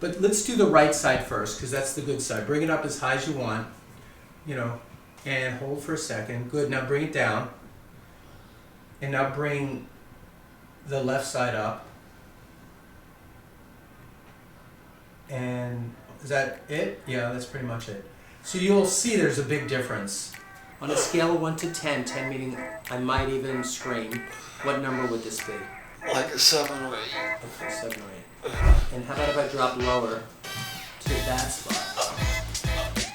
But let's do the right side first, because that's the good side. Bring it up as high as you want, and hold for a second. Good, now bring it down. And now bring the left side up. And is that it? Yeah, that's pretty much it. So you'll see there's a big difference. On a scale of 1 to 10, 10 meaning I might even scream, what number would this be? Like a 7 or 8. Okay, 7 or 8. And how about if I drop lower to that spot?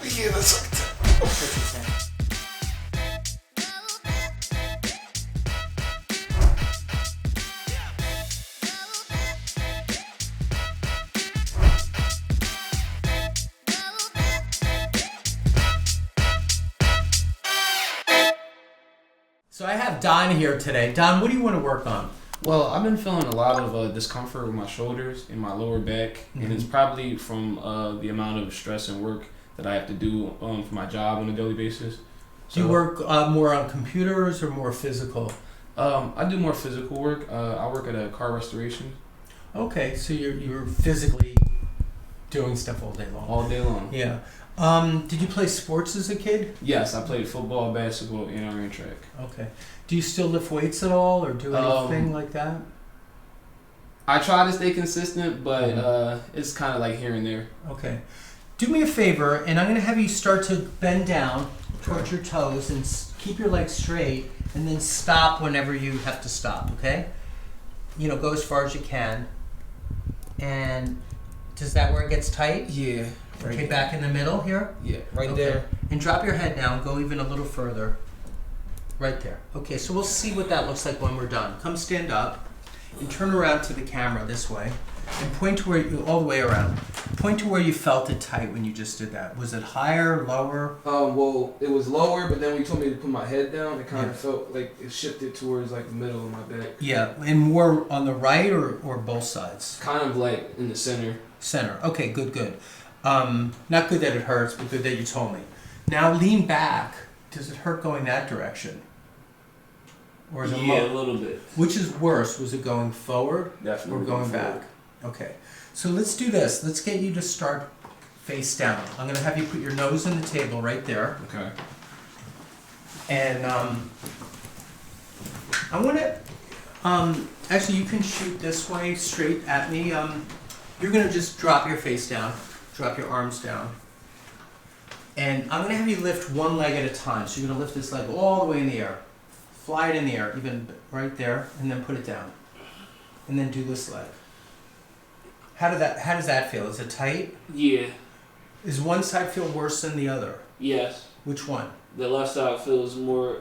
Yeah, that's like 10. That's a 10. So I have Don here today. Don, what do you want to work on? Well, I've been feeling a lot of discomfort with my shoulders and my lower back, and it's probably from the amount of stress and work that I have to do for my job on a daily basis. So, do you work more on computers or more physical? I do more physical work. I work at a car restoration. Okay, so you're physically doing stuff all day long. All day long. Yeah. Did you play sports as a kid? Yes, I played football, basketball, and I ran track. Okay. Do you still lift weights at all or do anything like that? I try to stay consistent, but it's kind of like here and there. Okay. Do me a favor, and I'm going to have you start to bend down towards your toes and keep your legs straight, and then stop whenever you have to stop, okay? Go as far as you can. And does that where it gets tight? Yeah. Right okay, back in the middle here? Yeah, right okay. there. And drop your head down, go even a little further. Right there. Okay, so we'll see what that looks like when we're done. Come stand up and turn around to the camera this way and point to where all the way around. Point to where you felt it tight when you just did that. Was it higher, lower? Well, it was lower, but then when you told me to put my head down, it kind of felt like it shifted towards like the middle of my back. Yeah, and more on the right or both sides? Kind of like in the center. Center. Okay, good. Not good that it hurts, but good that you told me. Now lean back. Does it hurt going that direction? Or is it a little bit. Which is worse? Was it going forward Definitely or going back? Okay. So let's do this. Let's get you to start face down. I'm going to have you put your nose on the table right there. Okay. And I want to... actually, you can shoot this way, straight at me. You're going to just drop your face down. Drop your arms down. And I'm going to have you lift one leg at a time. So you're going to lift this leg all the way in the air. Fly it in the air, even right there, and then put it down. And then do this leg. How does that feel? Is it tight? Yeah. Does one side feel worse than the other? Yes. Which one? The left side feels more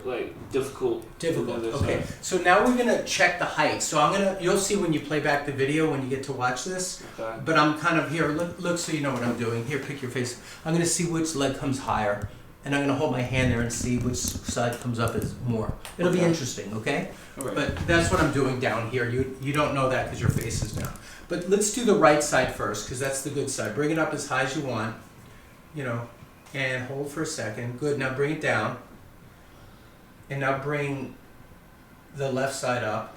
difficult. Difficult. Okay. So now we're gonna check the height. So you'll see when you play back the video when you get to watch this. Okay. But I'm kind of here. Look, so you know what I'm doing. Here, pick your face. I'm gonna see which leg comes higher, and I'm gonna hold my hand there and see which side comes up as more. It'll be interesting. Okay. All right. But that's what I'm doing down here. You don't know that because your face is down. But let's do the right side first because that's the good side. Bring it up as high as you want. And hold for a second. Good, now bring it down. And now bring the left side up.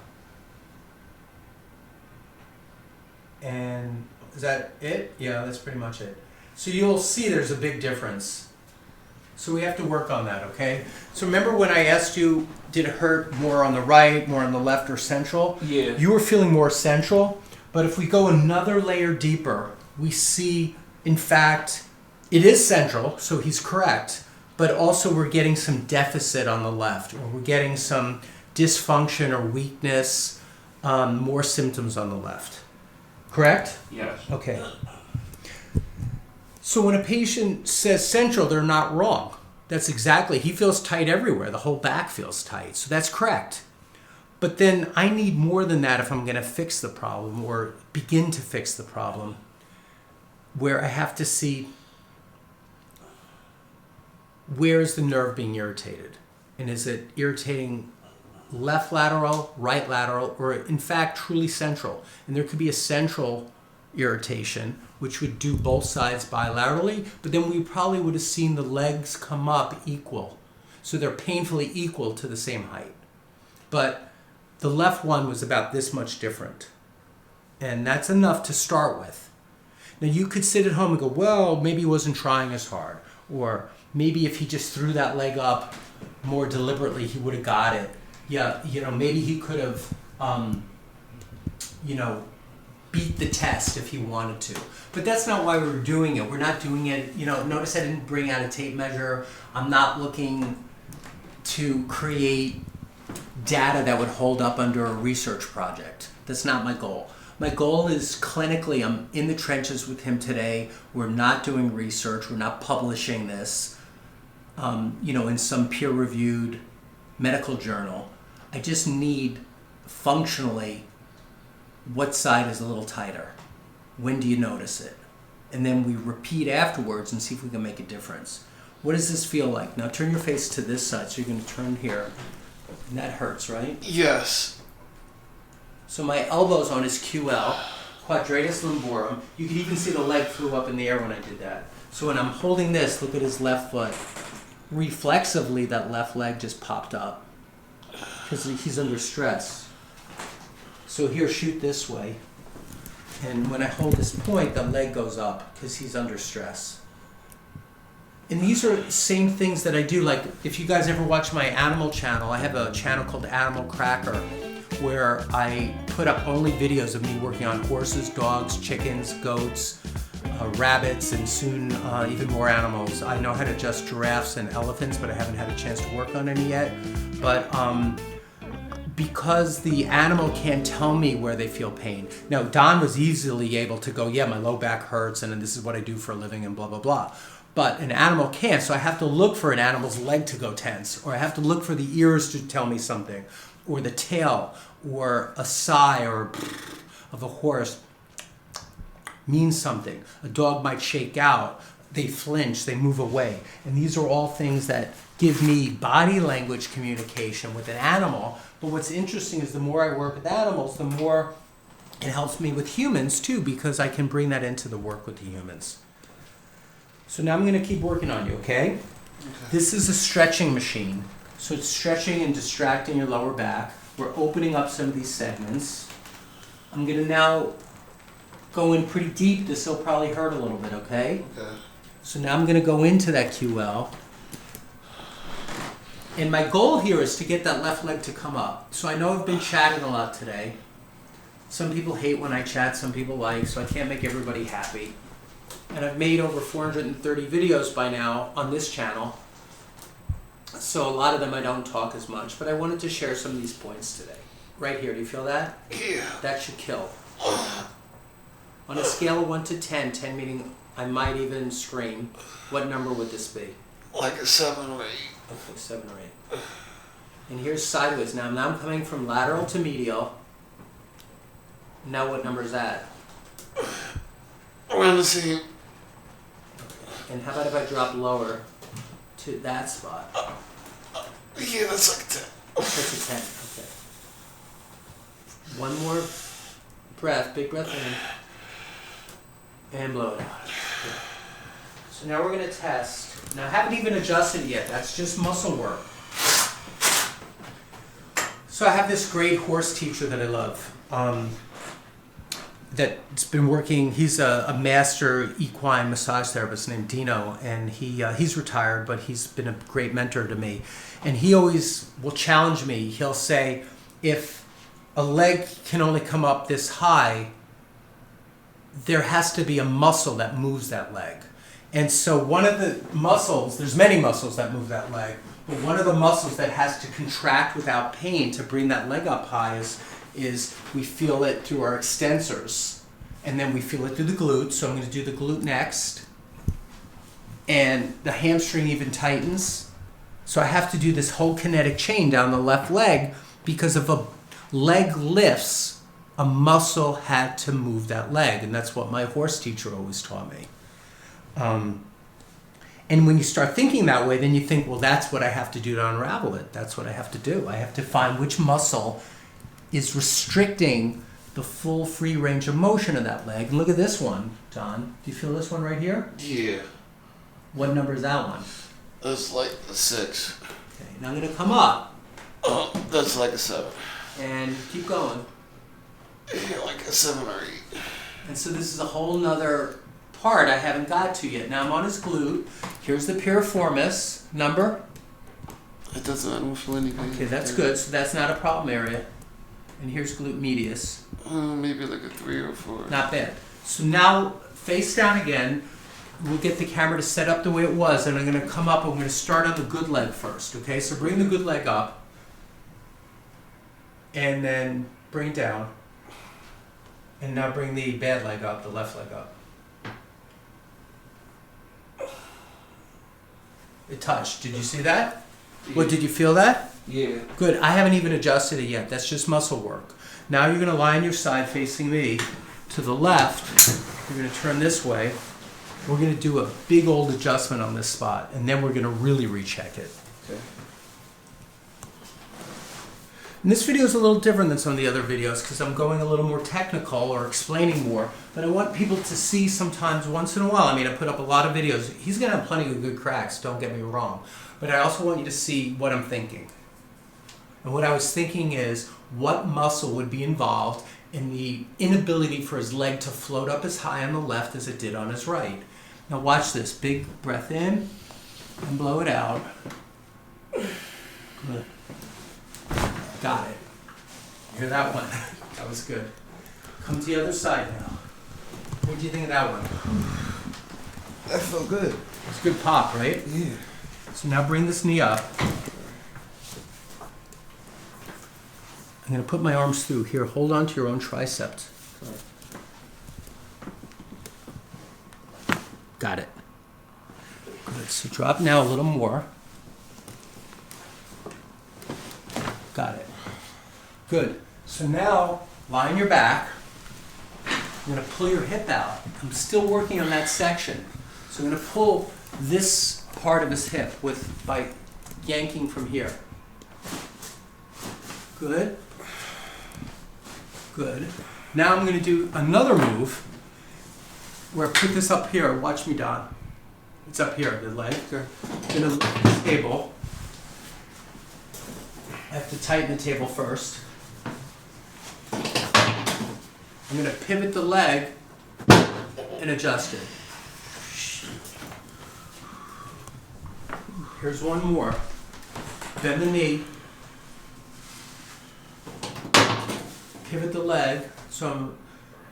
And is that it? Yeah, that's pretty much it. So you'll see there's a big difference. So we have to work on that, okay? So remember when I asked you, did it hurt more on the right, more on the left, or central? Yeah. You were feeling more central, but if we go another layer deeper, we see, in fact, it is central, so he's correct, but also we're getting some deficit on the left, or we're getting some dysfunction or weakness, more symptoms on the left. Correct? Yes. Okay. So when a patient says central, they're not wrong. That's exactly, he feels tight everywhere. The whole back feels tight, so that's correct. But then I need more than that if I'm going to fix the problem or begin to fix the problem, where I have to see where is the nerve being irritated? And is it irritating left lateral, right lateral, or in fact truly central? And there could be a central irritation, which would do both sides bilaterally, but then we probably would have seen the legs come up equal. So they're painfully equal to the same height. But the left one was about this much different. And that's enough to start with. Now you could sit at home and go, well, maybe he wasn't trying as hard. Or maybe if he just threw that leg up more deliberately, he would have got it. Yeah, maybe he could have, beat the test if he wanted to. But that's not why we're doing it. We're not doing it, notice I didn't bring out a tape measure. I'm not looking to create data that would hold up under a research project. That's not my goal. My goal is clinically, I'm in the trenches with him today. We're not doing research. We're not publishing this, in some peer-reviewed medical journal. I just need functionally what side is a little tighter. When do you notice it? And then we repeat afterwards and see if we can make a difference. What does this feel like? Now turn your face to this side, so you're going to turn here. And that hurts, right? Yes. So my elbow's on his QL, quadratus lumborum. You could even see the leg flew up in the air when I did that. So when I'm holding this, look at his left foot. Reflexively, that left leg just popped up because he's under stress. So here, shoot this way. And when I hold this point, the leg goes up because he's under stress. And these are the same things that I do. Like if you guys ever watch my animal channel, I have a channel called Animal Cracker where I put up only videos of me working on horses, dogs, chickens, goats, rabbits, and soon even more animals. I know how to adjust giraffes and elephants, but I haven't had a chance to work on any yet. But because the animal can't tell me where they feel pain. Now, Don was easily able to go, yeah, my low back hurts, and this is what I do for a living, and blah, blah, blah. But an animal can't, so I have to look for an animal's leg to go tense, or I have to look for the ears to tell me something, or the tail, or a sigh or of a horse means something. A dog might shake out, they flinch, they move away. And these are all things that give me body language communication with an animal. But what's interesting is the more I work with animals, the more it helps me with humans too, because I can bring that into the work with the humans. So now I'm going to keep working on you, okay? This is a stretching machine. So it's stretching and distracting your lower back. We're opening up some of these segments. I'm going to now go in pretty deep. This will probably hurt a little bit, okay? Okay. So now I'm going to go into that QL. And my goal here is to get that left leg to come up. So I know I've been chatting a lot today. Some people hate when I chat, some people like, so I can't make everybody happy. And I've made over 430 videos by now on this channel. So a lot of them I don't talk as much, but I wanted to share some of these points today. Right here, do you feel that? Yeah. That should kill. On a scale of 1 to 10, 10 meaning I might even scream, what number would this be? Like a 7 or 8. Okay, 7 or 8. And here's sideways. Now I'm coming from lateral to medial. Now what number is that? Around the same. And how about if I drop lower to that spot? Yeah, that's like a 10. That's a 10, okay. One more breath, big breath in. And blow it out. Good. So now we're going to test. Now I haven't even adjusted it yet, that's just muscle work. So I have this great horse teacher that I love. That's been working, he's a master equine massage therapist named Dino, and he's retired, but he's been a great mentor to me. And he always will challenge me. He'll say, if a leg can only come up this high, there has to be a muscle that moves that leg. And so one of the muscles, there's many muscles that move that leg, but one of the muscles that has to contract without pain to bring that leg up high is we feel it through our extensors, and then we feel it through the glute. So I'm going to do the glute next, and the hamstring even tightens. So I have to do this whole kinetic chain down the left leg, because if a leg lifts, a muscle had to move that leg, and that's what my horse teacher always taught me. And when you start thinking that way, then you think, well, that's what I have to do to unravel it. That's what I have to do. I have to find which muscle is restricting the full free range of motion of that leg. And look at this one, John. Do you feel this one right here? Yeah. What number is that one? That's like a 6. Okay, now I'm going to come up. That's like a 7. And keep going. Yeah, like a 7 or 8. And so this is a whole nother part I haven't got to yet. Now I'm on his glute. Here's the piriformis number. It doesn't, I don't feel anything. Okay, that's good. So that's not a problem area. And here's glute medius. Maybe like a 3 or 4. Not bad. So now face down again. We'll get the camera to set up the way it was, and I'm going to come up. I'm going to start on the good leg first. Okay, so bring the good leg up, and then bring it down, and now bring the bad leg up, the left leg up. It touched. Did you see that? What, did you feel that? Yeah. Good. I haven't even adjusted it yet. That's just muscle work. Now you're going to lie on your side facing me to the left. You're going to turn this way. We're going to do a big old adjustment on this spot, and then we're going to really recheck it. Okay. And this video is a little different than some of the other videos because I'm going a little more technical or explaining more, but I want people to see sometimes once in a while. I mean, I put up a lot of videos. He's going to have plenty of good cracks, don't get me wrong, but I also want you to see what I'm thinking. And what I was thinking is what muscle would be involved in the inability for his leg to float up as high on the left as it did on his right. Now watch this. Big breath in and blow it out. Good. Got it. You hear that one? That was good. Come to the other side now. What do you think of that one? That felt good. It's a good pop, right? Yeah. So now bring this knee up. I'm going to put my arms through here. Hold on to your own triceps. Got it. Good. So drop now a little more. Got it. Good. So now lie on your back. I'm going to pull your hip out. I'm still working on that section. So I'm going to pull this part of his hip by yanking from here. Good. Good. Now I'm going to do another move where I put this up here. Watch me, Don. It's up here, the leg. I'm going to lift the table. I have to tighten the table first. I'm going to pivot the leg and adjust it. Here's one more. Bend the knee. Pivot the leg, so I'm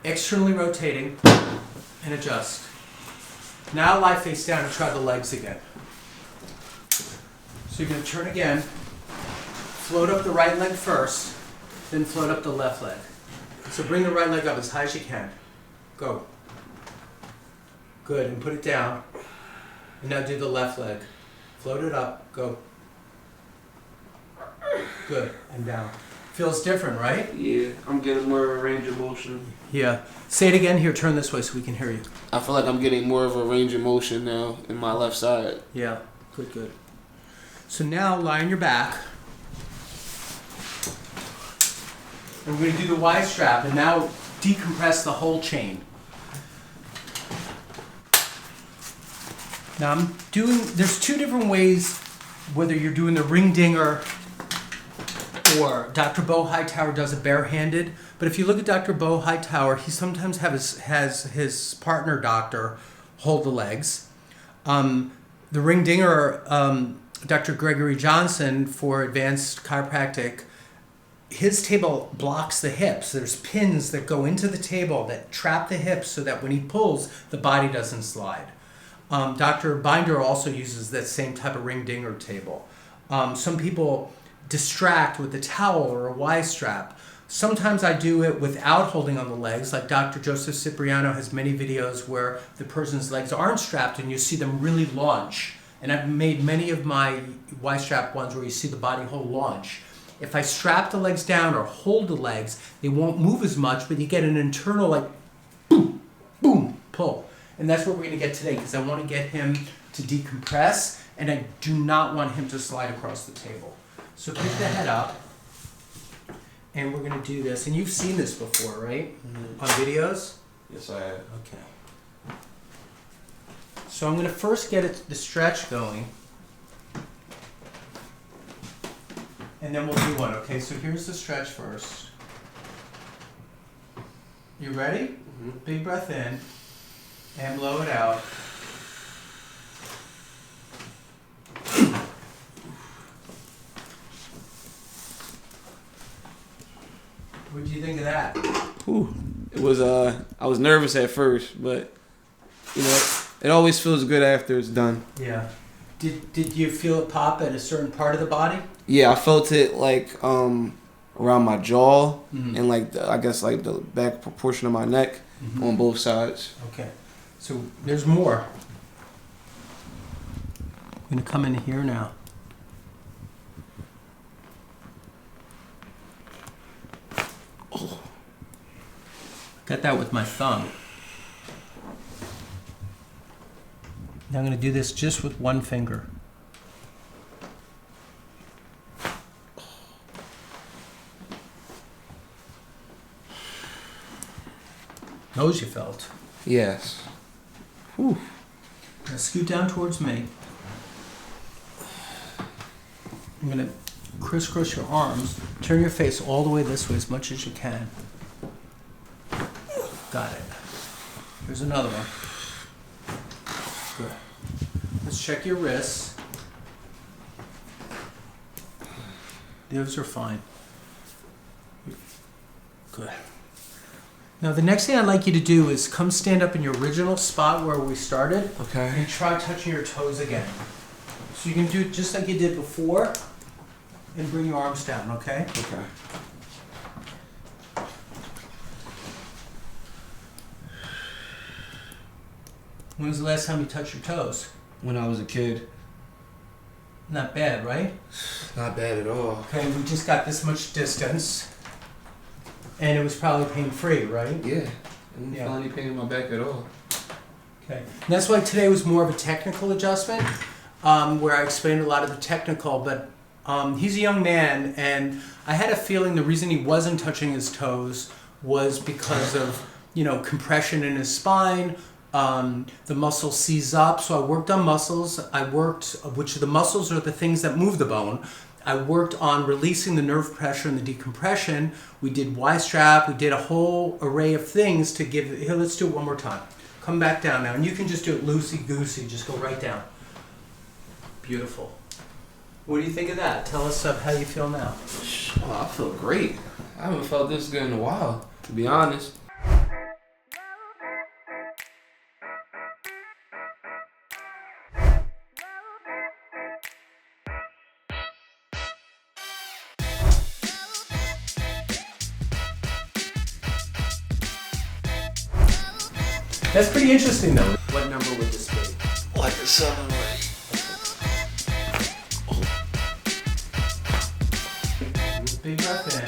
externally rotating, and adjust. Now lie face down and try the legs again. So you're going to turn again, float up the right leg first, then float up the left leg. So bring the right leg up as high as you can. Go. Good, and put it down. And now do the left leg. Float it up, go. Good, and down. Feels different, right? Yeah, I'm getting more of a range of motion. Yeah. Say it again. Here, turn this way so we can hear you. I feel like I'm getting more of a range of motion now in my left side. Yeah. Good, good. So now lie on your back. And we're going to do the Y strap and now decompress the whole chain. Now there's two different ways, whether you're doing the ring dinger or Dr. Bo Hightower does it barehanded. But if you look at Dr. Bo Hightower, he sometimes has his partner doctor hold the legs. The ring dinger, Dr. Gregory Johnson for advanced chiropractic, his table blocks the hips. There's pins that go into the table that trap the hips so that when he pulls, the body doesn't slide. Dr. Binder also uses that same type of ring dinger table. Some people distract with a towel or a Y strap. Sometimes I do it without holding on the legs, like Dr. Joseph Cipriano has many videos where the person's legs aren't strapped and you see them really launch. And I've made many of my Y strap ones where you see the body whole launch. If I strap the legs down or hold the legs, they won't move as much, but you get an internal like boom, boom, pull. And that's what we're going to get today because I want to get him to decompress and I do not want him to slide across the table. So pick the head up, and we're going to do this. And you've seen this before, right? Mm-hmm. On videos? Yes, I have. Okay. So I'm going to first get the stretch going, and then we'll do one. Okay, so here's the stretch first. You ready? Mm-hmm. Big breath in, And blow it out. What did you think of that? Whew. It was I was nervous at first, but you know, it always feels good after it's done. Yeah. Did you feel it pop at a certain part of the body? Yeah, I felt it like around my jaw Mhm. and like I guess like the back portion of my neck on both sides. Okay. So there's more. I'm gonna come in here now. Oh. Got that with my thumb. Now I'm gonna do this just with one finger. Those you felt. Yes. Whew. Now scoot down towards me. I'm gonna crisscross your arms. Turn your face all the way this way as much as you can. Got it. Here's another one. Good. Let's check your wrists. Those are fine. Good. Now the next thing I'd like you to do is come stand up in your original spot where we started Okay. and try touching your toes again. So you can do it just like you did before and bring your arms down, okay? Okay. When was the last time you touched your toes? When I was a kid. Not bad, right? Not bad at all. Okay, we just got this much distance. And it was probably pain-free, right? Yeah. I didn't Yeah. feel any pain in my back at all. Okay. And that's why today was more of a technical adjustment, where I explained a lot of the technical, but he's a young man, and I had a feeling the reason he wasn't touching his toes was because of, compression in his spine. The muscle seize up, so I worked on muscles. Which the muscles are the things that move the bone. I worked on releasing the nerve pressure and the decompression. We did Y-strap. We did a whole array of things to give. Here, let's do it one more time. Come back down now, and you can just do it loosey-goosey. Just go right down. Beautiful. What do you think of that? Tell us how you feel now. Oh, I feel great. I haven't felt this good in a while, to be honest. That's pretty interesting, though. What number would this be? Like a 7 or 8. Big breath in.